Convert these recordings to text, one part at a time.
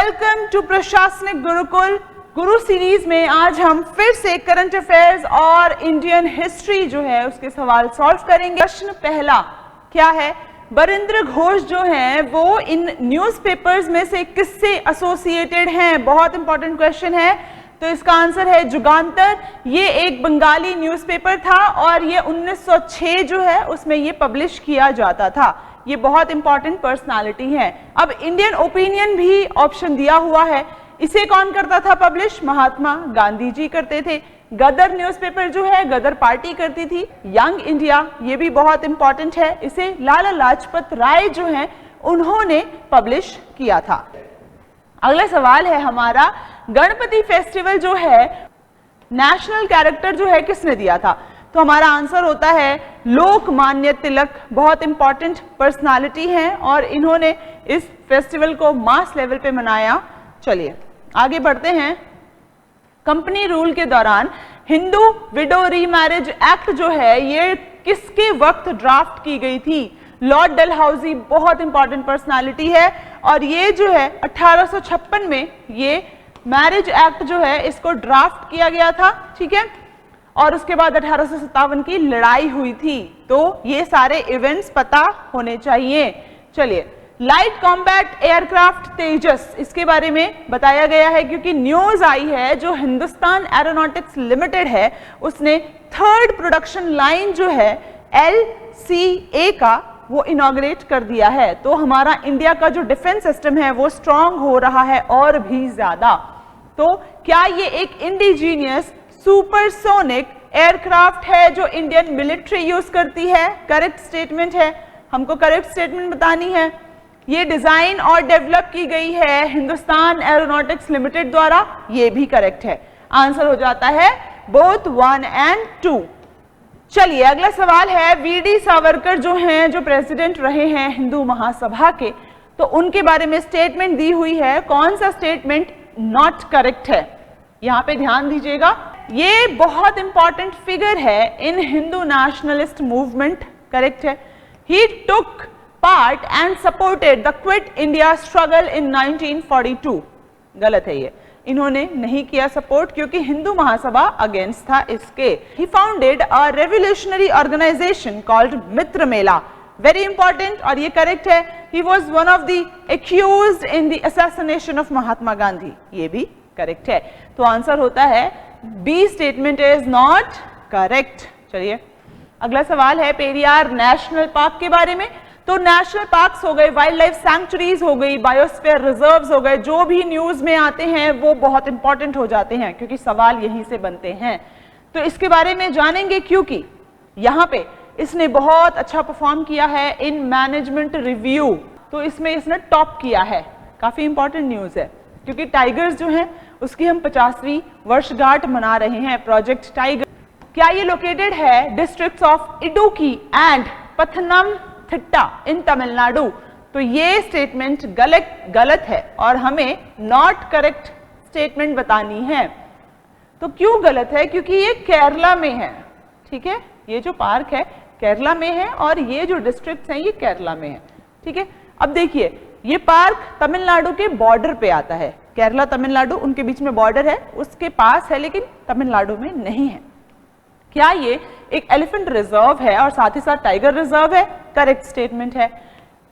Welcome to प्रशासनिक गुरुकुल। गुरु series में आज हम फिर से करंट अफेयर्स और इंडियन हिस्ट्री जो है उसके सवाल सॉल्व करेंगे। प्रश्न पहला क्या है? बरिंद्र घोष जो हैं वो इन न्यूज़पेपर्स में से किससे एसोसिएटेड हैं? बहुत इंपॉर्टेंट क्वेश्चन है। तो इसका आंसर है जुगांतर। ये एक बंगाली न्यूज़पेपर था और ये 1906 जो है उसमें ये पब्लिश किया जाता था। ये बहुत इंपॉर्टेंट पर्सनालिटी है। अब इंडियन ओपिनियन भी ऑप्शन दिया हुआ है। इसे कौन करता था पब्लिश? महात्मा गांधी जी करते थे। गदर न्यूज़पेपर जो है गदर पार्टी करती थी। यंग इंडिया ये भी बहुत इंपॉर्टेंट है, इसे लाला लाजपत राय जो हैं उन्होंने पब्लिश किया था। अगला सवाल है हमारा, गणपति फेस्टिवल जो है नेशनल कैरेक्टर जो है किसने दिया था? तो हमारा आंसर होता है लोकमान्य तिलक। बहुत इंपॉर्टेंट पर्सनालिटी हैं और इन्होंने इस फेस्टिवल को मास लेवल पे मनाया। चलिए आगे बढ़ते हैं। कंपनी रूल के दौरान हिंदू विडो रीमैरिज एक्ट जो है ये किसके वक्त ड्राफ्ट की गई थी? लॉर्ड डलहौजी बहुत इंपॉर्टेंट पर्सनालिटी है और ये जो है 1856 में ये मैरिज एक्ट जो है इसको ड्राफ्ट किया गया था, ठीक है। और उसके बाद 1857 की लड़ाई हुई थी। तो ये सारे इवेंट्स पता होने चाहिए। चलिए, लाइट कॉम्बैट एयरक्राफ्ट तेजस, इसके बारे में बताया गया है क्योंकि न्यूज आई है जो हिंदुस्तान एरोनॉटिक्स लिमिटेड है उसने थर्ड प्रोडक्शन लाइन जो है LCA का वो इनॉग्रेट कर दिया है। तो हमारा इंडिया का जो डिफेंस सिस्टम है वो स्ट्रांग हो रहा है और भी ज्यादा। तो क्या ये एक इंडिजीनियस सुपरसोनिक एयरक्राफ्ट है जो इंडियन मिलिट्री यूज करती है? करेक्ट स्टेटमेंट है, हमको करेक्ट स्टेटमेंट बतानी है। ये डिजाइन और डेवलप की गई है हिंदुस्तान एरोनॉटिक्स लिमिटेड द्वारा, ये भी करेक्ट है। आंसर हो जाता है बोथ 1 और 2। चलिए अगला सवाल है, वीडी सावरकर जो हैं जो प्रेसिडेंट रहे हैं हिंदू महासभा के, तो उनके बारे में स्टेटमेंट दी हुई है। कौन सा स्टेटमेंट नॉट करेक्ट है? यहां पे ध्यान दीजिएगा, ये बहुत इंपॉर्टेंट फिगर है in Hindu nationalist movement. Correct है, he took part and supported the Quit India struggle in 1942। गलत है ये, इन्होंने नहीं किया सपोर्ट क्योंकि हिंदू महासभा अगेंस्ट था इसके। He founded a revolutionary organization called Mitra Mela. Very important और ये करेक्ट है। He was one of the accused in the assassination of Mahatma Gandhi, ये भी करेक्ट है। तो आंसर होता है B statement is not correct. चलिए अगला सवाल है पेरियार नेशनल पार्क के बारे में। तो नेशनल पार्क्स हो गए, वाइल्ड लाइफ सैंक्चुरीज हो गई, बायोस्फीयर रिजर्व्स हो गए, जो भी न्यूज में आते हैं वो बहुत इंपॉर्टेंट हो जाते हैं क्योंकि सवाल यहीं से बनते हैं। तो इसके बारे में जानेंगे क्योंकि यहाँ पे इसने बहुत अच्छा परफॉर्म किया है इन मैनेजमेंट रिव्यू। तो इसमें इसने टॉप किया है, काफी इंपॉर्टेंट न्यूज है क्योंकि टाइगर्स जो हैं उसकी हम 50वीं वर्षगांठ मना रहे हैं, प्रोजेक्ट टाइगर। क्या ये लोकेटेड है districts of Idukki and Pathanamthitta in Tamil Nadu? तो ये स्टेटमेंट गलत है और हमें नॉट करेक्ट स्टेटमेंट बतानी है। तो क्यों गलत है? क्योंकि ये केरला में है, ठीक है। ये जो पार्क है केरला में है और ये जो डिस्ट्रिक्ट्स हैं ये केरला में है, ठीक है। अब देखिए ये पार्क तमिलनाडु के बॉर्डर पे आता है, केरला तमिलनाडु उनके बीच में बॉर्डर है, उसके पास है लेकिन तमिलनाडु में नहीं है। क्या ये एक एलिफेंट रिजर्व है और साथ ही साथ टाइगर रिजर्व है? करेक्ट स्टेटमेंट है।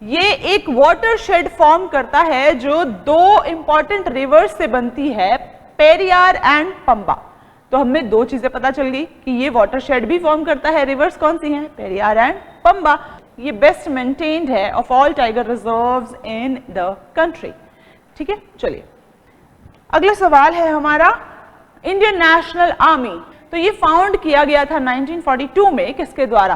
ये एक वाटरशेड फॉर्म करता है जो दो इंपॉर्टेंट रिवर्स से बनती है, पेरियार एंड पंबा। तो हमें दो चीजें पता चल गई कि ये वाटरशेड भी फॉर्म करता है। रिवर्स कौन सी हैं? पेरियार एंड पंबा। ये बेस्ट मेंटेन्ड है of all tiger reserves in the country, ठीक है। चलिए अगला सवाल है हमारा, इंडियन नेशनल आर्मी। तो ये फाउंड किया गया था 1942 में, किसके द्वारा?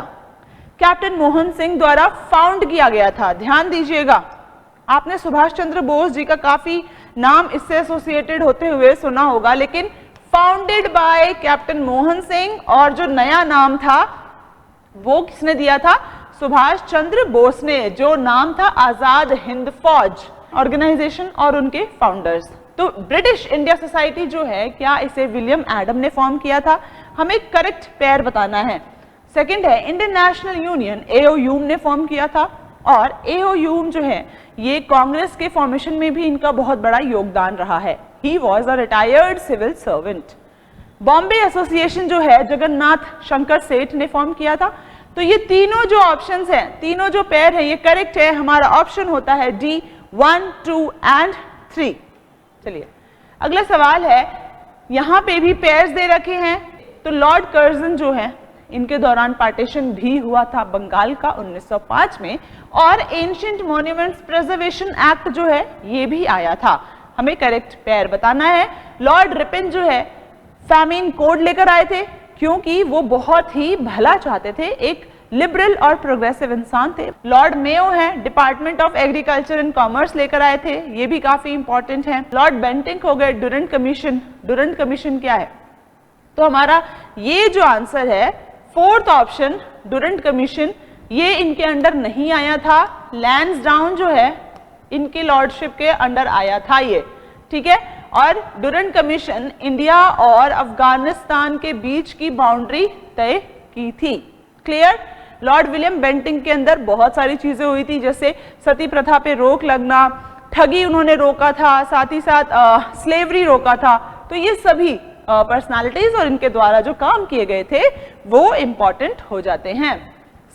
कैप्टन मोहन सिंह द्वारा फाउंड किया गया था। ध्यान दीजिएगा, आपने सुभाष चंद्र बोस जी का काफी नाम इससे एसोसिएटेड होते हुए सुना होगा, लेकिन founded by captain Mohan Singh और जो नया नाम था वो किसने दिया था? सुभाष चंद्र बोस ने, जो नाम था आजाद हिंद फौज ऑर्गेनाइजेशन और उनके फाउंडर्स। तो ब्रिटिश इंडिया सोसाइटी जो है, क्या इसे विलियम एडम ने फॉर्म किया था? हमें करेक्ट पेयर बताना है। सेकंड है इंडियन नेशनल यूनियन, AOU ने फॉर्म किया था। और एओयू जो है ये कांग्रेस के फॉर्मेशन में भी इनका बहुत बड़ा योगदान रहा है। He was a retired civil servant. Bombay Association जो है जगन्नाथ शंकर सेठ ने फॉर्म किया था। तो ये तीनों जो ऑप्शंस हैं, तीनों जो पेयर है, ये करेक्ट है। हमारा ऑप्शन होता है डी 1, 2 एंड 3। चलिए अगला सवाल है, यहां पे भी पेयर्स दे रखे हैं। तो लॉर्ड कर्जन जो है इनके दौरान पार्टीशन भी हुआ था बंगाल का 1905 में, और एंशिएंट मॉन्यूमेंट्स प्रिजर्वेशन एक्ट जो है ये भी आया था। हमें करेक्ट पेयर बताना है। लॉर्ड रिपन जो है फैमिन कोड लेकर आए थे, क्योंकि वो बहुत ही भला चाहते थे, एक लिबरल और प्रोग्रेसिव इंसान थे। लॉर्ड मेयो है department of agriculture and commerce लेकर आए थे, ये भी काफी इंपॉर्टेंट है। लॉर्ड बेंटिंक हो गए डुरंट कमीशन। डुरंट कमीशन क्या है? तो हमारा ये जो आंसर है फोर्थ ऑप्शन डुरंट कमीशन, ये इनके अंडर नहीं आया था। लैंसडाउन जो है इनके लॉर्डशिप के अंडर आया था ये, ठीक है। और डुरंट कमीशन इंडिया और अफगानिस्तान के बीच की बाउंड्री तय की थी। क्लियर? लॉर्ड विलियम बेंटिंक के अंदर बहुत सारी चीजें हुई थी, जैसे सती प्रथा पे रोक लगना, ठगी उन्होंने रोका था, साथ ही साथ स्लेवरी रोका था। तो ये सभी पर्सनालिटीज और इनके द्वारा जो काम किए गए थे वो इंपॉर्टेंट हो जाते हैं।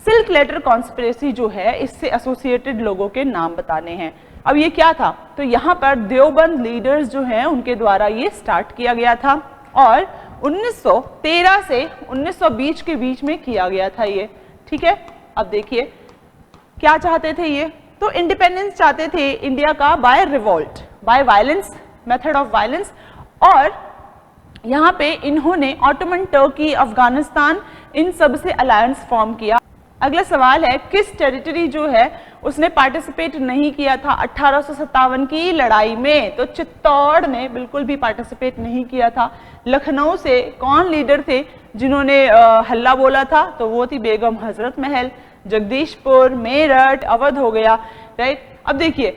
सिल्क लेटर कॉन्स्पिरेसी जो है, इससे एसोसिएटेड लोगों के नाम बताने हैं। अब ये क्या था? तो यहाँ पर देवबंद लीडर्स जो हैं उनके द्वारा ये स्टार्ट किया गया था और 1913 से 1920 के बीच में किया गया था ये, ठीक है। अब देखिए क्या चाहते थे ये, तो इंडिपेंडेंस चाहते थे इंडिया का by revolt, by violence, method of violence. और यहाँ पे इन्होंने ऑटोमन टर्की, अफगानिस्तान, इन सब से अलायंस फॉर्म किया। अगला सवाल है, किस टेरिटरी जो है उसने पार्टिसिपेट नहीं किया था 1857 की लड़ाई में? तो चित्तौड़ ने बिल्कुल भी पार्टिसिपेट नहीं किया था। लखनऊ से कौन लीडर थे जिन्होंने हल्ला बोला था? तो वो थी बेगम हजरत महल। जगदीशपुर, मेरठ, अवध हो गया, राइट। अब देखिए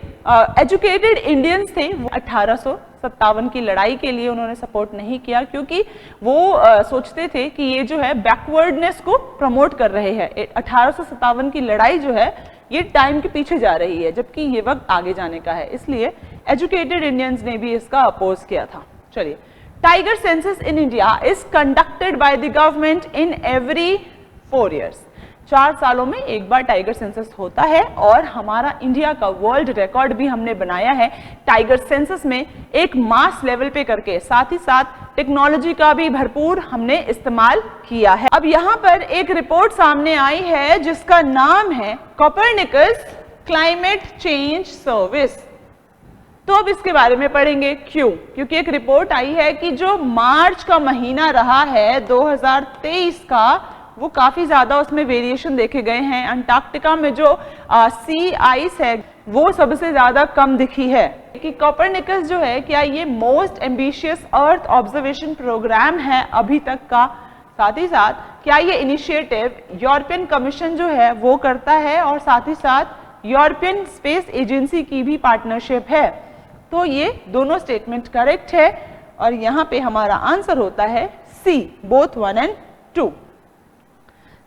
एजुकेटेड इंडियंस थे, 1857 की लड़ाई के लिए उन्होंने सपोर्ट नहीं किया, क्योंकि वो सोचते थे कि ये जो है बैकवर्डनेस को प्रमोट कर रहे हैं। 1857 की लड़ाई जो है ये टाइम के पीछे जा रही है, जबकि ये वक्त आगे जाने का है, इसलिए एजुकेटेड इंडियंस ने भी इसका अपोज किया था। चलिए, tiger census in India is conducted by the government in every 4 years। 4 सालों में एक बार टाइगर सेंसस होता है, और हमारा इंडिया का वर्ल्ड रिकॉर्ड भी हमने बनाया है टाइगर सेंसस में, एक मास लेवल पे करके, साथ ही साथ टेक्नोलॉजी का भी भरपूर हमने इस्तेमाल किया है। अब यहाँ पर एक रिपोर्ट सामने आई है जिसका नाम है कोपरनिकस क्लाइमेट चेंज सर्विस। तो अब इसके बारे में पढ़ेंगे। क्यों? क्योंकि एक रिपोर्ट आई है कि जो मार्च का महीना रहा है 2023 का, वो काफी ज्यादा उसमें वेरिएशन देखे गए हैं। अंटार्कटिका में जो सी आइस है वो सबसे ज्यादा कम दिखी है। कि कोपरनिकस जो है, क्या ये most ambitious earth observation programme है अभी तक का? साथ ही साथ क्या ये इनिशिएटिव यूरोपियन कमीशन जो है वो करता है, और साथ ही साथ यूरोपियन स्पेस एजेंसी की भी पार्टनरशिप है? तो ये दोनों स्टेटमेंट करेक्ट है, और यहाँ पे हमारा आंसर होता है सी, बोथ 1 and 2।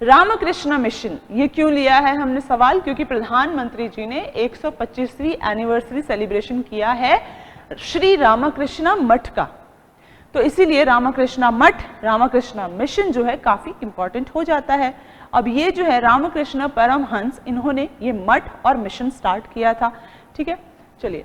रामकृष्ण मिशन, ये क्यों लिया है हमने सवाल? क्योंकि प्रधानमंत्री जी ने 125वीं एनिवर्सरी सेलिब्रेशन किया है श्री रामकृष्ण मठ का, तो इसीलिए रामकृष्ण मठ, रामकृष्ण मिशन जो है काफी इंपॉर्टेंट हो जाता है। अब ये जो है रामकृष्ण परमहंस, इन्होंने ये मठ और मिशन स्टार्ट किया था, ठीक है। चलिए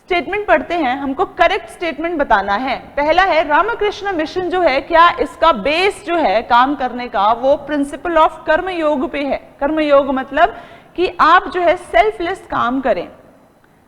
स्टेटमेंट पढ़ते हैं, हमको करेक्ट स्टेटमेंट बताना है। पहला है, रामकृष्ण मिशन जो है, क्या इसका बेस जो है काम करने का वो प्रिंसिपल ऑफ कर्मयोग पे है। कर्मयोग मतलब कि आप जो है सेल्फलेस काम करें,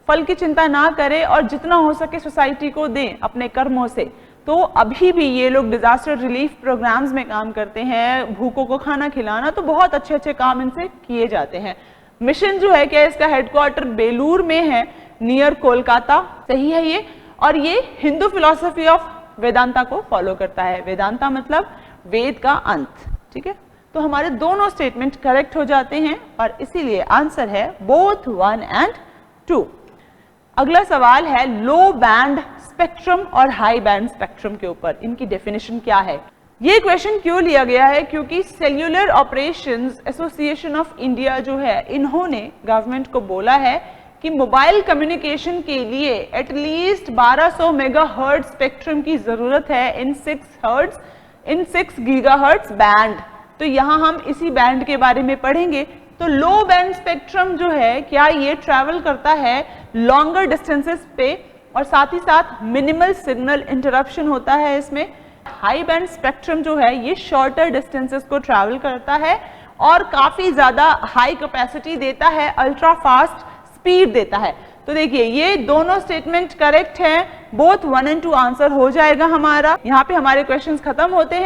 फल की चिंता ना करें, और जितना हो सके सोसाइटी को दें अपने कर्मों से। तो अभी भी ये लोग डिजास्टर रिलीफ प्रोग्राम्स में काम करते हैं, भूखों को खाना खिलाना, तो बहुत अच्छे अच्छे काम इनसे किए जाते हैं। मिशन जो है, क्या इसका हेडक्वार्टर बेलूर में है, नियर कोलकाता, सही है ये। और ये हिंदू फिलॉसफी ऑफ वेदांता को फॉलो करता है। वेदांता मतलब वेद का अंत, ठीक है। तो हमारे दोनों स्टेटमेंट करेक्ट हो जाते हैं, और इसीलिए आंसर है बोथ 1 and 2। अगला सवाल है लो बैंड स्पेक्ट्रम और हाई बैंड स्पेक्ट्रम के ऊपर, इनकी डेफिनेशन क्या है? ये क्वेश्चन क्यों लिया गया है, क्योंकि cellular operations association of India जो है, इन्होंने गवर्नमेंट को बोला है कि मोबाइल कम्युनिकेशन के लिए एटलीस्ट 1200 मेगाहर्ट्ज स्पेक्ट्रम की जरूरत है इन 6 गीगाहर्ट्ज बैंड। तो यहाँ हम इसी बैंड के बारे में पढ़ेंगे। तो लो बैंड स्पेक्ट्रम जो है, क्या ये ट्रैवल करता है लॉन्गर डिस्टेंसेस पे, और साथ ही साथ मिनिमल सिग्नल इंटरप्शन होता है इसमें। हाई बैंड स्पेक्ट्रम जो है ये शॉर्टर डिस्टेंसेस को ट्रैवल करता है और काफी ज्यादा हाई कैपेसिटी देता है, अल्ट्रा फास्ट स्पीड देता है। तो देखिए ये दोनों स्टेटमेंट करेक्ट हैं, बोथ 1 और 2 आंसर हो जाएगा हमारा। यहाँ पे हमारे क्वेश्चंस खत्म होते हैं।